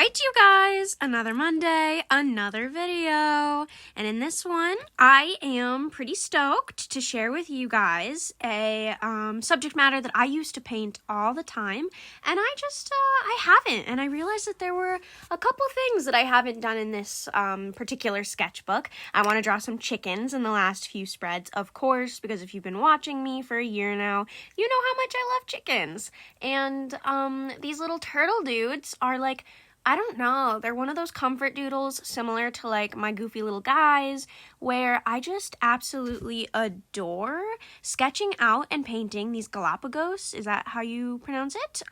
Alright, you guys, another Monday, another video, and in this one, I am pretty stoked to share with you guys a subject matter that I used to paint all the time, and I haven't, and I realized that there were a couple things that I haven't done in this particular sketchbook. I want to draw some chickens in the last few spreads, of course, because if you've been watching me for a year now, you know how much I love chickens, and these little turtle dudes are like, I don't know, they're one of those comfort doodles similar to like my goofy little guys where I just absolutely adore sketching out and painting these Galapagos, is that how you pronounce it?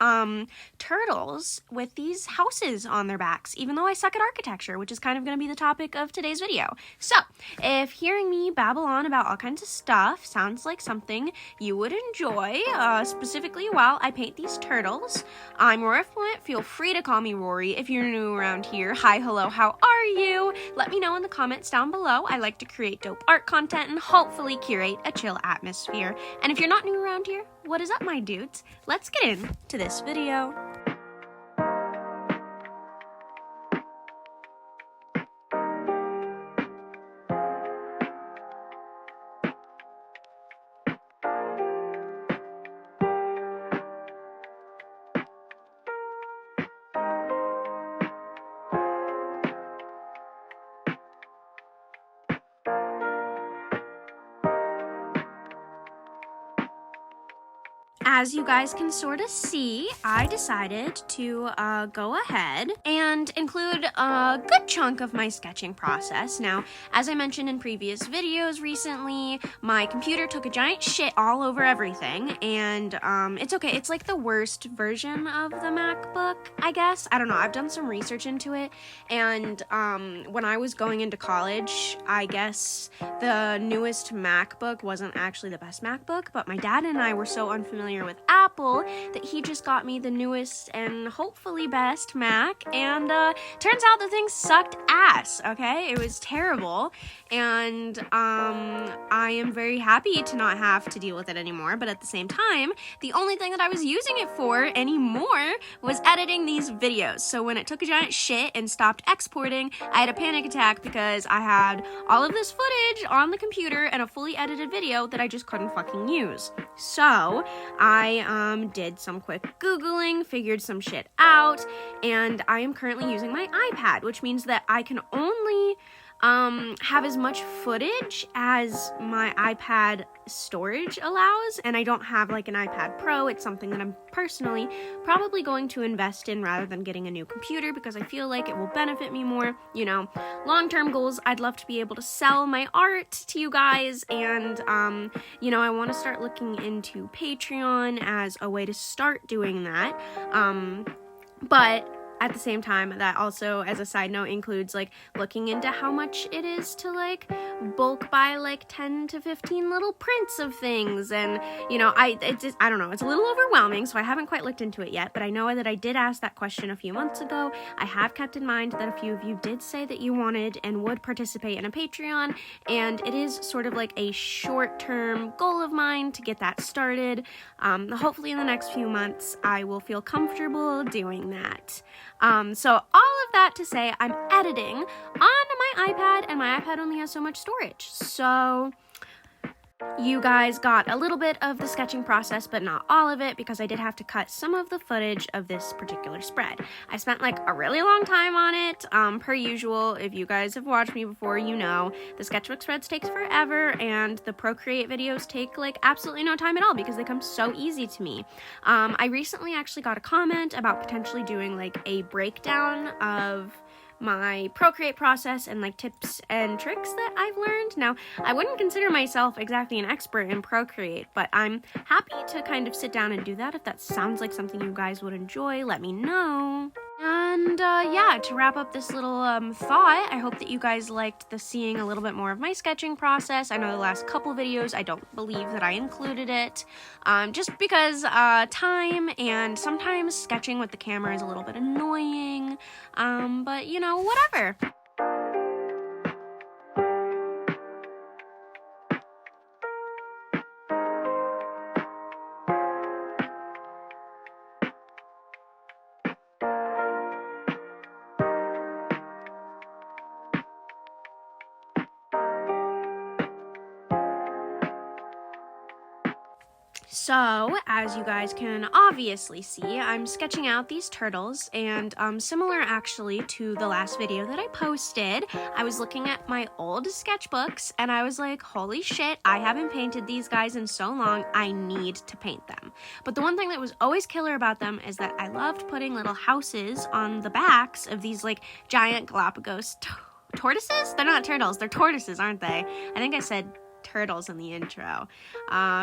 Turtles with these houses on their backs, even though I suck at architecture, which is kind of going to be the topic of today's video. So, if hearing me babble on about all kinds of stuff sounds like something you would enjoy, specifically while I paint these turtles, I'm Rory Flint. Feel free to call me Rory if you're new around here. Hi, hello, how are you? Let me know in the comments down below. I like to create dope art content and hopefully curate a chill atmosphere. And if you're not new around here, what is up, my dudes? Let's get into this video. As you guys can sort of see, I decided to go ahead and include a good chunk of my sketching process. Now, as I mentioned in previous videos recently, my computer took a giant shit all over everything, and it's okay. It's like the worst version of the MacBook, I guess. I don't know. I've done some research into it, and when I was going into college, I guess the newest MacBook wasn't actually the best MacBook, but my dad and I were so unfamiliar with Apple that he just got me the newest and hopefully best Mac, and turns out the thing sucked ass. Okay, it was terrible, and I am very happy to not have to deal with it anymore, but at the same time, the only thing that I was using it for anymore was editing these videos. So when it took a giant shit and stopped exporting, I had a panic attack because I had all of this footage on the computer and a fully edited video that I just couldn't fucking use. So I did some quick Googling, figured some shit out, and I am currently using my iPad, which means that I can only have as much footage as my iPad storage allows, and I don't have like an iPad Pro. It's something that I'm personally probably going to invest in rather than getting a new computer because I feel like it will benefit me more. You know, long-term goals, I'd love to be able to sell my art to you guys, and you know, I want to start looking into Patreon as a way to start doing that, but at the same time, that also, as a side note, includes like looking into how much it is to like bulk buy like 10 to 15 little prints of things, and you know, I don't know, it's a little overwhelming, so I haven't quite looked into it yet, but I know that I did ask that question a few months ago. I have kept in mind that a few of you did say that you wanted and would participate in a Patreon, and it is sort of like a short-term goal of mine to get that started. Hopefully in the next few months I will feel comfortable doing that. So all of that to say, I'm editing on my iPad, and my iPad only has so much storage. So you guys got a little bit of the sketching process, but not all of it, because I did have to cut some of the footage of this particular spread. I spent like a really long time on it. Per usual, if you guys have watched me before, you know the sketchbook spreads takes forever, and the Procreate videos take like absolutely no time at all because they come so easy to me. I recently actually got a comment about potentially doing like a breakdown of my Procreate process and like tips and tricks that I've learned. Now, I wouldn't consider myself exactly an expert in Procreate, but I'm happy to kind of sit down and do that. If that sounds like something you guys would enjoy, let me know. And yeah, to wrap up this little thought, I hope that you guys liked seeing a little bit more of my sketching process. I know the last couple videos, I don't believe that I included it, just because time, and sometimes sketching with the camera is a little bit annoying, but you know, whatever. So, as you guys can obviously see, I'm sketching out these turtles, and similar actually to the last video that I posted, I was looking at my old sketchbooks, and I was like, holy shit, I haven't painted these guys in so long, I need to paint them. But the one thing that was always killer about them is that I loved putting little houses on the backs of these, like, giant Galapagos tortoises? They're not turtles, they're tortoises, aren't they? I think I said turtles in the intro.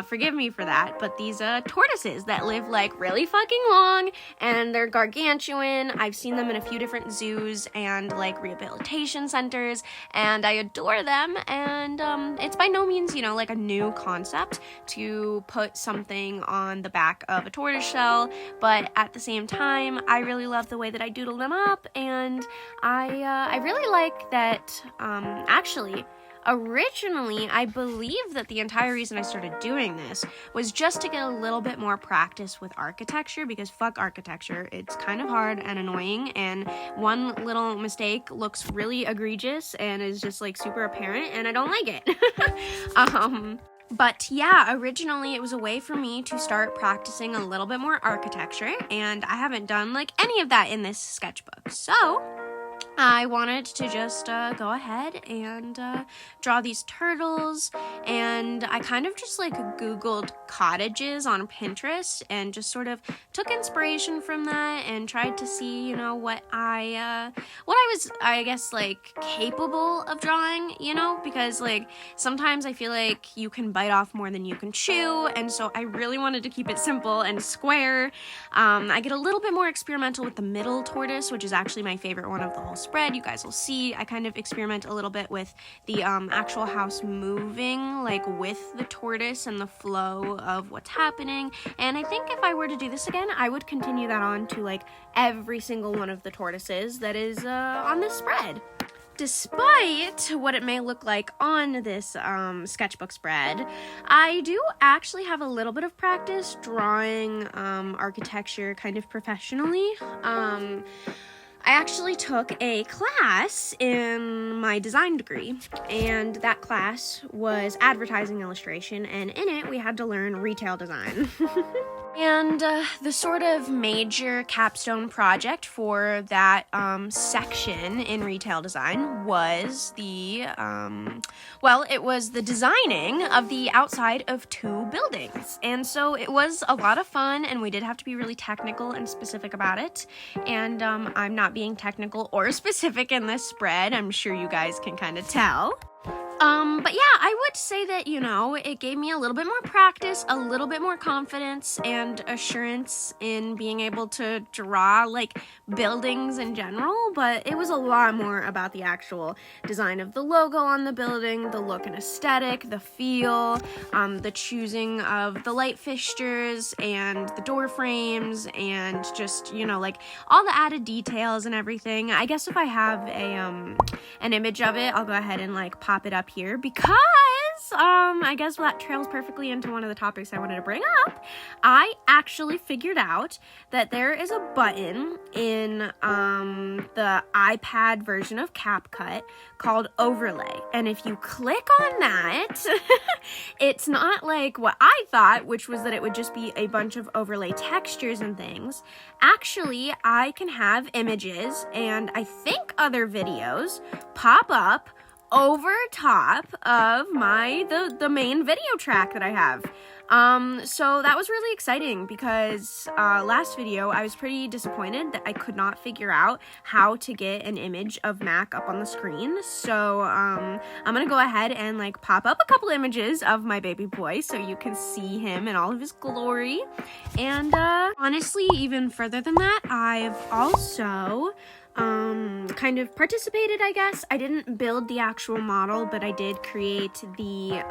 Forgive me for that, but these tortoises that live like really fucking long, and they're gargantuan. I've seen them in a few different zoos and like rehabilitation centers, and I adore them. And it's by no means, you know, like a new concept to put something on the back of a tortoise shell, but at the same time, I really love the way that I doodle them up, and I really like that. Actually, originally, I believe that the entire reason I started doing this was just to get a little bit more practice with architecture, because fuck architecture, it's kind of hard and annoying, and one little mistake looks really egregious and is just like super apparent, and I don't like it. But yeah, originally it was a way for me to start practicing a little bit more architecture, and I haven't done like any of that in this sketchbook, so I wanted to just go ahead and draw these turtles, and I kind of just like Googled cottages on Pinterest and just sort of took inspiration from that and tried to see, you know, what I was, I guess, like capable of drawing, you know, because like sometimes I feel like you can bite off more than you can chew, and so I really wanted to keep it simple and square. I get a little bit more experimental with the middle tortoise, which is actually my favorite one of the whole spread. You guys will see I kind of experiment a little bit with the actual house moving, like with the tortoise and the flow of what's happening, and I think if I were to do this again, I would continue that on to like every single one of the tortoises that is on this spread. Despite what it may look like on this sketchbook spread, I do actually have a little bit of practice drawing architecture kind of professionally. I actually took a class in my design degree, and that class was advertising illustration, and in it we had to learn retail design. And the sort of major capstone project for that section in retail design was the, it was the designing of the outside of 2 buildings. And so it was a lot of fun, and we did have to be really technical and specific about it. And I'm not being technical or specific in this spread. I'm sure you guys can kind of tell. But yeah, I would say that, you know, it gave me a little bit more practice, a little bit more confidence and assurance in being able to draw, like, buildings in general, but it was a lot more about the actual design of the logo on the building, the look and aesthetic, the feel, the choosing of the light fixtures and the door frames, and just, you know, like, all the added details and everything. I guess if I have an image of it, I'll go ahead and, like, pop it up here, because I guess that trails perfectly into one of the topics I wanted to bring up. I actually figured out that there is a button in the iPad version of CapCut called Overlay, and if you click on that, it's not like what I thought, which was that it would just be a bunch of overlay textures and things. Actually, I can have images and I think other videos pop up over top of the main video track that I have. So that was really exciting, because last video I was pretty disappointed that I could not figure out how to get an image of Mac up on the screen. So I'm gonna go ahead and like pop up a couple images of my baby boy so you can see him in all of his glory. And honestly, even further than that, I've also kind of participated, I guess. I didn't build the actual model, but I did create the,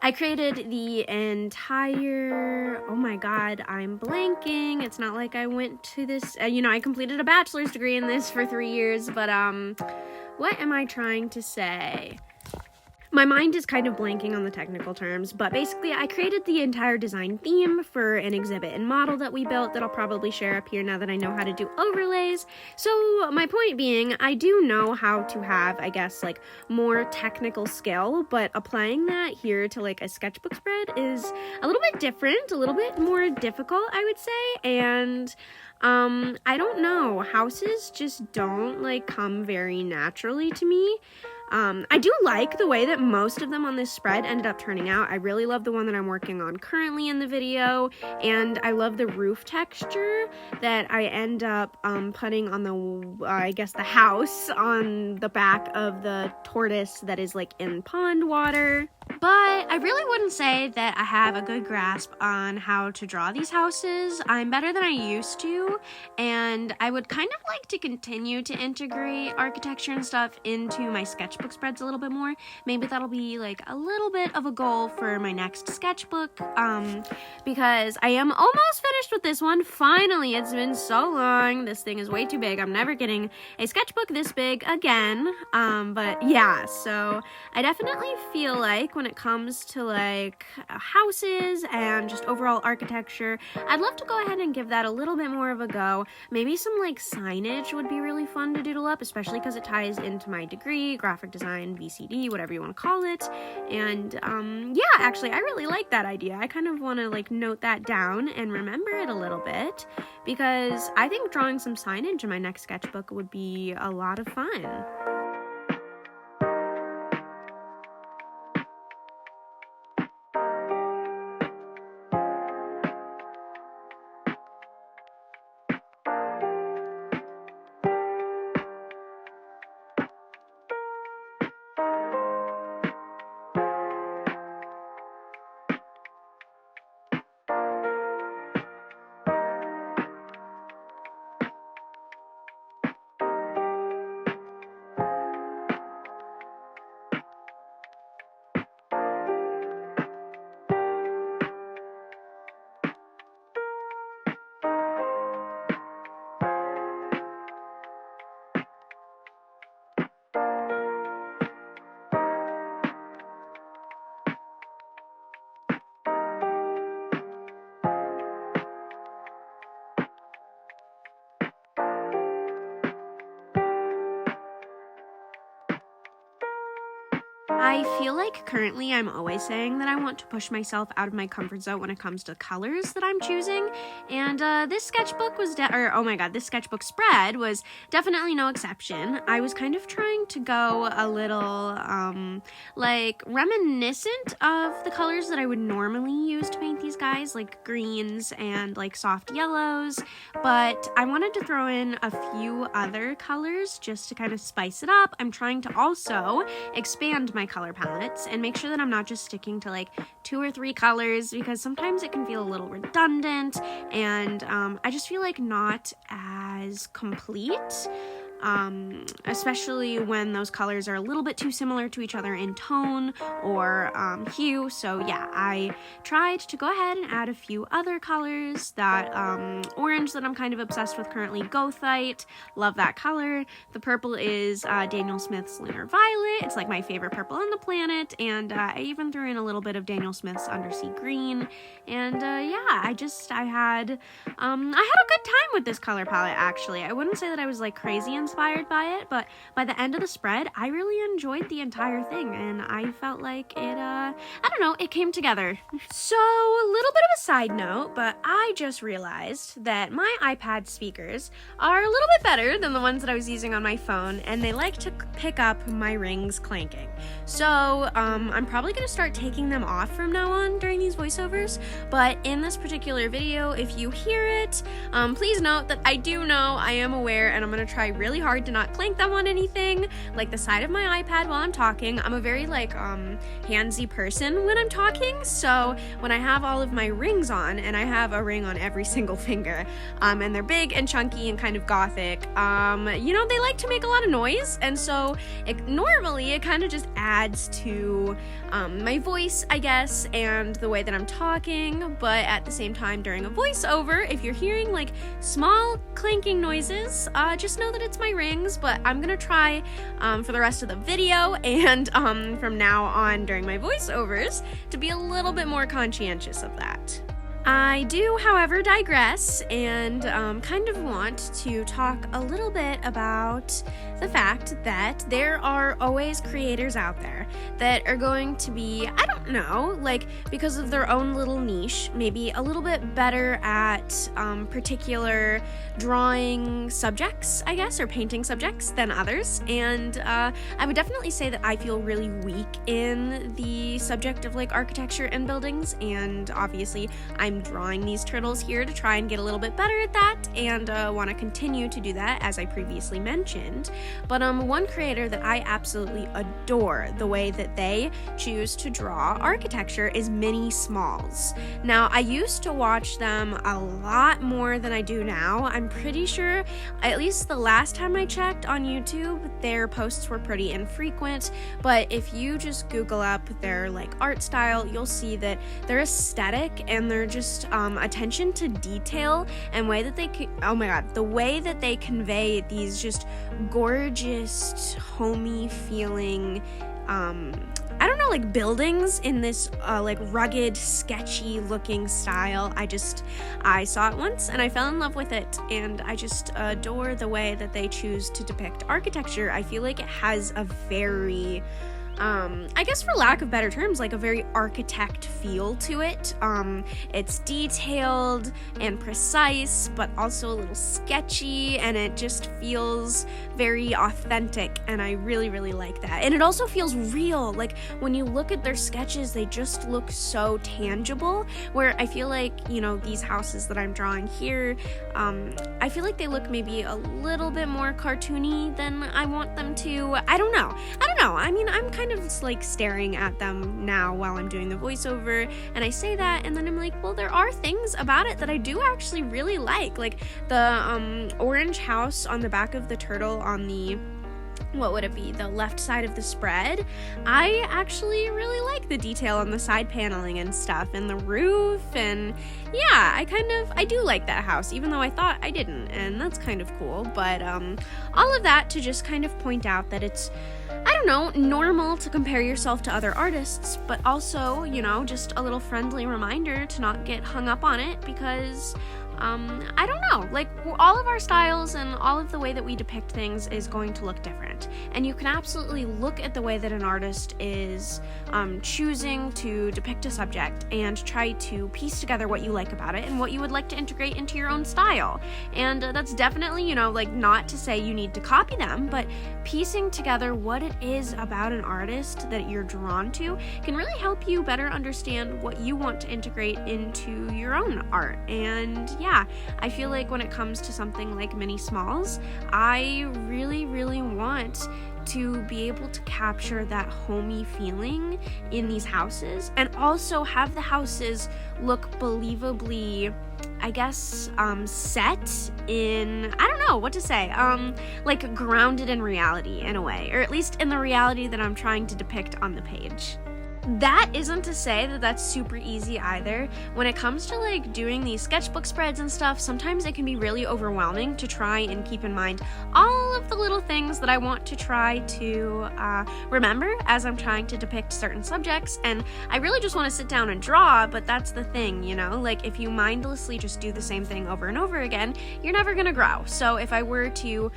I created the entire, oh my god, I'm blanking. It's not like I went to this, you know, I completed a bachelor's degree in this for 3 years, but, what am I trying to say? My mind is kind of blanking on the technical terms, but basically I created the entire design theme for an exhibit and model that we built that I'll probably share up here now that I know how to do overlays. So my point being, I do know how to have, I guess, like more technical skill, but applying that here to like a sketchbook spread is a little bit different, a little bit more difficult, I would say, and I don't know, houses just don't like come very naturally to me. I do like the way that most of them on this spread ended up turning out. I really love the one that I'm working on currently in the video, and I love the roof texture that I end up putting on the, I guess the house on the back of the tortoise that is like in pond water. But I really wouldn't say that I have a good grasp on how to draw these houses. I'm better than I used to, and I would kind of like to continue to integrate architecture and stuff into my sketchbook spreads a little bit more. Maybe that'll be like a little bit of a goal for my next sketchbook, because I am almost finished with this one. Finally, it's been so long. This thing is way too big. I'm never getting a sketchbook this big again. But yeah, so I definitely feel like when it comes to like houses and just overall architecture, I'd love to go ahead and give that a little bit more of a go. Maybe some like signage would be really fun to doodle up, especially because it ties into my degree, graphic design, VCD, whatever you want to call it. And yeah, actually, I really like that idea. I kind of want to like note that down and remember it a little bit, because I think drawing some signage in my next sketchbook would be a lot of fun. I feel like currently I'm always saying that I want to push myself out of my comfort zone when it comes to colors that I'm choosing, and this sketchbook was this sketchbook spread was definitely no exception. I was kind of trying to go a little like reminiscent of the colors that I would normally use to paint these guys, like greens and like soft yellows, but I wanted to throw in a few other colors just to kind of spice it up. I'm trying to also expand my color palettes and make sure that I'm not just sticking to like 2 or 3 colors, because sometimes it can feel a little redundant, and I just feel like not as complete. Especially when those colors are a little bit too similar to each other in tone or hue. So yeah, I tried to go ahead and add a few other colors. That orange that I'm kind of obsessed with currently, Gothite, love that color. The purple is Daniel Smith's Lunar Violet. It's like my favorite purple on the planet, and I even threw in a little bit of Daniel Smith's Undersea Green. And yeah, I had a good time with this color palette, actually. I wouldn't say that I was like crazy inspired by it, but by the end of the spread, I really enjoyed the entire thing, and I felt like it, I don't know, it came together. So, a little bit of a side note, but I just realized that my iPad speakers are a little bit better than the ones that I was using on my phone, and they like to pick up my rings clanking. So, I'm probably going to start taking them off from now on during these voiceovers, but in this particular video, if you hear it, please note that I do know, I am aware, and I'm going to try really hard to not clank them on anything, like the side of my iPad while I'm talking. I'm a very like handsy person when I'm talking, so when I have all of my rings on, and I have a ring on every single finger, and they're big and chunky and kind of gothic, you know, they like to make a lot of noise, and so normally it kind of just adds to my voice, I guess, and the way that I'm talking. But at the same time, during a voiceover, if you're hearing like small clanking noises, just know that it's my my rings, but I'm gonna try for the rest of the video and from now on during my voiceovers to be a little bit more conscientious of that. I do, however, digress and kind of want to talk a little bit about the fact that there are always creators out there that are going to be, I don't know, like because of their own little niche, maybe a little bit better at particular drawing subjects, I guess, or painting subjects than others. And I would definitely say that I feel really weak in the subject of like architecture and buildings, and obviously I'm drawing these turtles here to try and get a little bit better at that, and want to continue to do that, as I previously mentioned. But one creator that I absolutely adore the way that they choose to draw architecture is Mini Smalls. Now, I used to watch them a lot more than I do now. I'm pretty sure, at least the last time I checked on YouTube, their posts were pretty infrequent, but if you just Google up their like art style, you'll see that their aesthetic and their just attention to detail and way that they oh my god, the way that they convey these just gorgeous, homey feeling I don't know, like buildings in this like rugged, sketchy looking style. I saw it once and I fell in love with it, and I just adore the way that they choose to depict architecture. I feel like it has a very I guess for lack of better terms, like a very architect feel to it. It's detailed and precise, but also a little sketchy, and it just feels very authentic, and I really, really like that. And it also feels real. Like when you look at their sketches, they just look so tangible, where I feel like, you know, these houses that I'm drawing here, I feel like they look maybe a little bit more cartoony than I want them to. I don't know. I mean, I'm kind of just like staring at them now while I'm doing the voiceover, and I say that, and then I'm like, well, there are things about it that I do actually really like the orange house on the back of the turtle on the, what would it be, the left side of the spread. I actually really like the detail on the side paneling and stuff, and the roof, and yeah, I do like that house, even though I thought I didn't, and that's kind of cool. But all of that to just kind of point out that it's, I don't know, normal to compare yourself to other artists, but also, you know, just a little friendly reminder to not get hung up on it, because I don't know, like all of our styles and all of the way that we depict things is going to look different, and you can absolutely look at the way that an artist is choosing to depict a subject and try to piece together what you like about it and what you would like to integrate into your own style. And that's definitely, you know, like not to say you need to copy them, but piecing together what it is about an artist that you're drawn to can really help you better understand what you want to integrate into your own art. And yeah, I feel like when it comes to something like Mini Smalls, I really, really want to be able to capture that homey feeling in these houses, and also have the houses look believably, I guess, set in, I don't know what to say, like grounded in reality in a way, or at least in the reality that I'm trying to depict on the page. That isn't to say that that's super easy either. When it comes to like doing these sketchbook spreads and stuff, sometimes it can be really overwhelming to try and keep in mind all of the little things that I want to try to remember as I'm trying to depict certain subjects, and I really just want to sit down and draw, but that's the thing, you know, like if you mindlessly just do the same thing over and over again, you're never gonna grow. So if I were to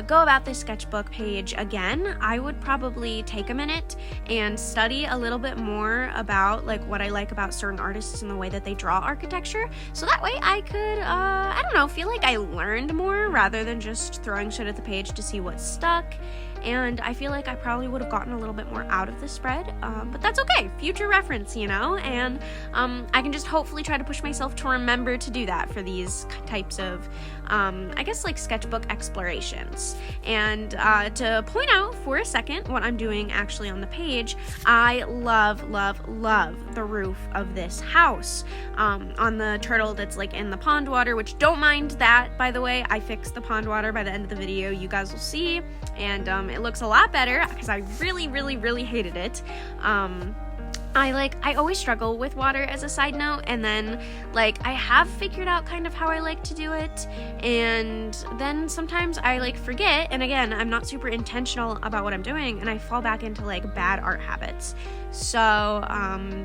go about this sketchbook page again, I would probably take a minute and study a little bit more about like what I like about certain artists and the way that they draw architecture, so that way I could I don't know, feel like I learned more rather than just throwing shit at the page to see what stuck. And I feel like I probably would have gotten a little bit more out of the spread, but that's okay, future reference, you know, and I can just hopefully try to push myself to remember to do that for these types of I guess like sketchbook explorations. And to point out for a second what I'm doing actually on the page, I love the roof of this house on the turtle that's like in the pond water, which don't mind that, by the way. I fixed the pond water by the end of the video, you guys will see, and it looks a lot better because I really hated it. I always struggle with water as a side note, and then I have figured out kind of how I like to do it, and then sometimes I forget, and again, I'm not super intentional about what I'm doing, and I fall back into bad art habits. So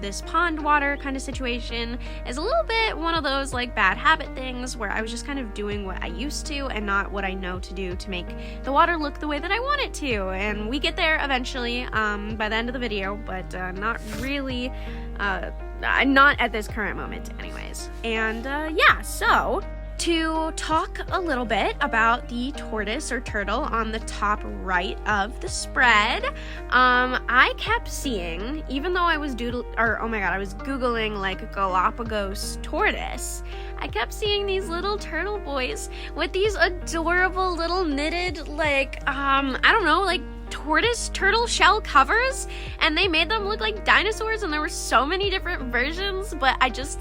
this pond water kind of situation is a little bit one of those bad habit things where I was just kind of doing what I used to and not what I know to do to make the water look the way that I want it to, and we get there eventually by the end of the video, but not really, not at this current moment anyways. And yeah, so to talk a little bit about the tortoise or turtle on the top right of the spread, I kept seeing, even though I was I was Googling Galapagos tortoise, I kept seeing these little turtle boys with these adorable little knitted, I don't know, tortoise turtle shell covers, and they made them look like dinosaurs, and there were so many different versions, but I just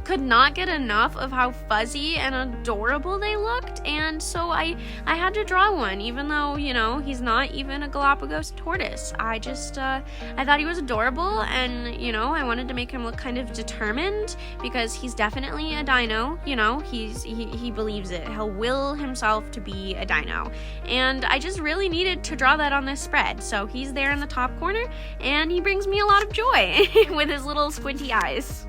could not get enough of how fuzzy and adorable they looked, and so I had to draw one, even though, he's not even a Galapagos tortoise. I just I thought he was adorable, and I wanted to make him look kind of determined, because he's definitely a dino. He believes it. He'll will himself to be a dino, and I just really needed to draw that on this spread. So he's there in the top corner, and he brings me a lot of joy with his little squinty eyes.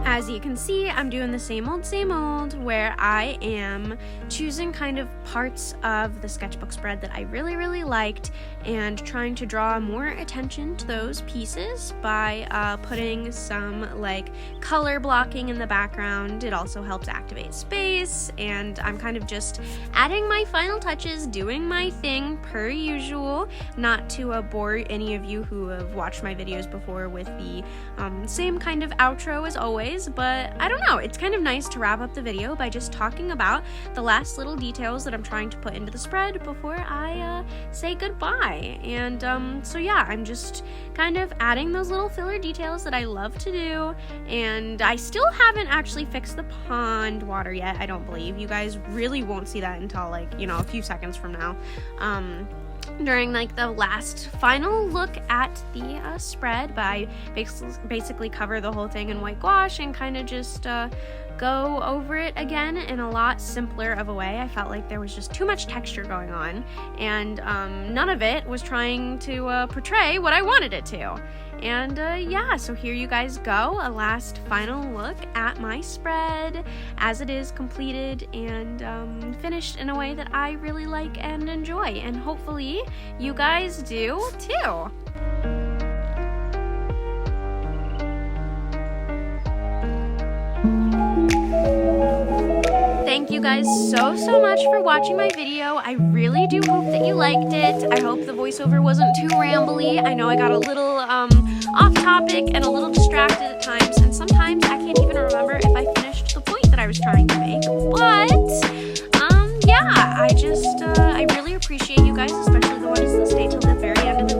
As you can see, I'm doing the same old, where I am choosing kind of parts of the sketchbook spread that I really liked and trying to draw more attention to those pieces by putting some color blocking in the background. It also helps activate space, and I'm kind of just adding my final touches, doing my thing per usual, not to bore any of you who have watched my videos before with the same kind of outro as always. But I don't know, it's kind of nice to wrap up the video by just talking about the last little details that I'm trying to put into the spread before I say goodbye. And so yeah, I'm just kind of adding those little filler details that I love to do, and I still haven't actually fixed the pond water yet, I don't believe. You guys really won't see that until a few seconds from now. During the last final look at the spread, but I basically cover the whole thing in white gouache and kind of just go over it again in a lot simpler of a way. I felt like there was just too much texture going on, and none of it was trying to portray what I wanted it to. And yeah, so here you guys go, a last final look at my spread as it is completed and finished in a way that I really like and enjoy, and hopefully you guys do too. Thank you guys so much for watching my video. I really do hope that you liked it. I hope the voiceover wasn't too rambly. I know I got a little off topic and a little distracted at times, and sometimes I can't even remember if I finished the point that I was trying to make. But yeah, I really appreciate you guys, especially the ones that stay till the very end of the